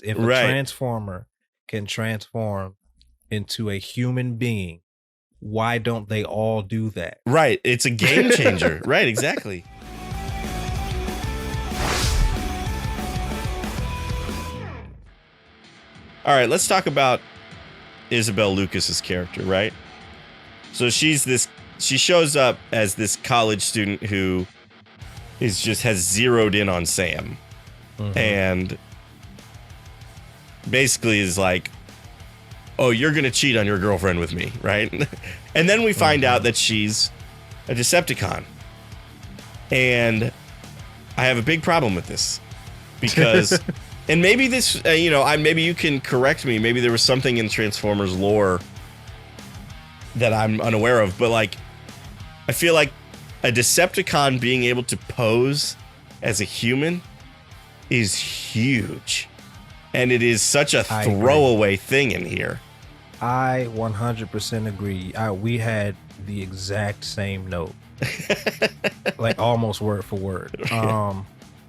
If a Right. transformer can transform into a human being, why don't they all do that? Right. It's a game changer. Right. Exactly. All right. Let's talk about Isabel Lucas's character, right? So she shows up as this college student who has zeroed in on Sam. Mm-hmm. And basically is like, oh, you're going to cheat on your girlfriend with me, right? And then we find out that she's a Decepticon. And I have a big problem with this because, and maybe this, maybe you can correct me. Maybe there was something in Transformers lore that I'm unaware of, but like, I feel like a Decepticon being able to pose as a human is huge. And it is such a throwaway thing in here. I 100% agree. We had the exact same note. Like almost word for word.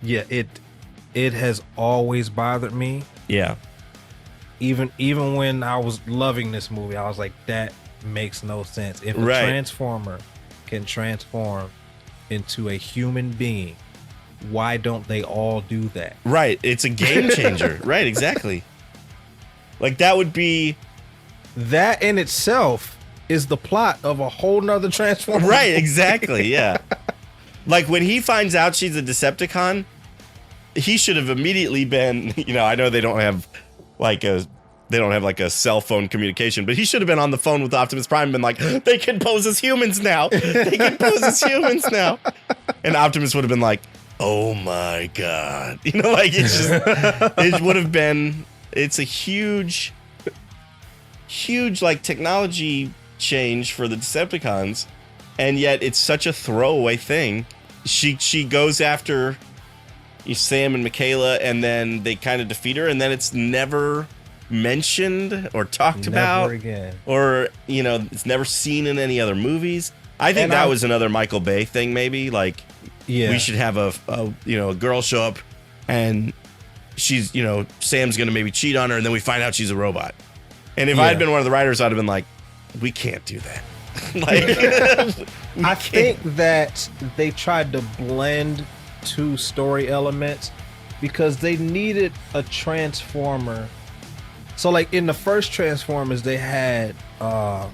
Yeah, it has always bothered me. Yeah. Even when I was loving this movie, I was like, that makes no sense. If a transformer can transform into a human being, why don't they all do that? Right. It's a game changer. Right, exactly. Like that would be... That in itself is the plot of a whole nother Transformer. Right, exactly, yeah. Like when he finds out she's a Decepticon, he should have immediately been, I know they don't have like a cell phone communication, but he should have been on the phone with Optimus Prime and been like, they can pose as humans now. They can pose as humans now. And Optimus would have been like, oh my God. It would have been, it's a huge like technology change for the Decepticons, and yet it's such a throwaway thing. She goes after Sam and Michaela, and then they kind of defeat her, and then it's never mentioned or talked about again, or it's never seen in any other movies. I think that was another Michael Bay thing, maybe. Like, we should have a girl show up, and she's Sam's gonna maybe cheat on her, and then we find out she's a robot. And if I had been one of the writers, I'd have been like, we can't do that. I think that they tried to blend two story elements because they needed a transformer. So like in the first Transformers, they had what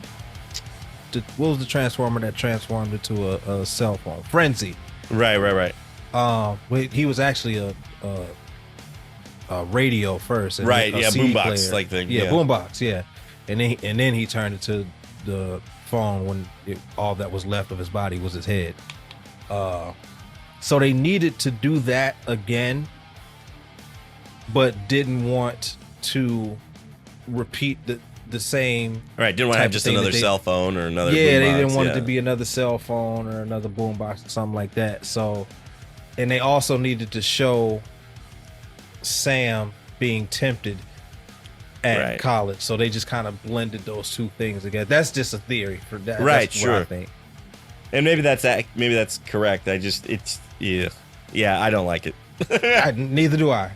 was the transformer that transformed into a cell phone? Frenzy. Right. He was actually a radio first, and right? Yeah, boombox player. like thing. Yeah, boombox. Yeah, and then he turned into the phone when all that was left of his body was his head. So they needed to do that again, but didn't want to repeat the same. Right, didn't want to have just another cell phone or another. Yeah, boombox. They didn't want it to be another cell phone or another boombox or something like that. So, and they also needed to show Sam being tempted at college, so they just kind of blended those two things together. That's just a theory for that. Right, that's what I think. And maybe that's correct. I don't like it. Neither do I.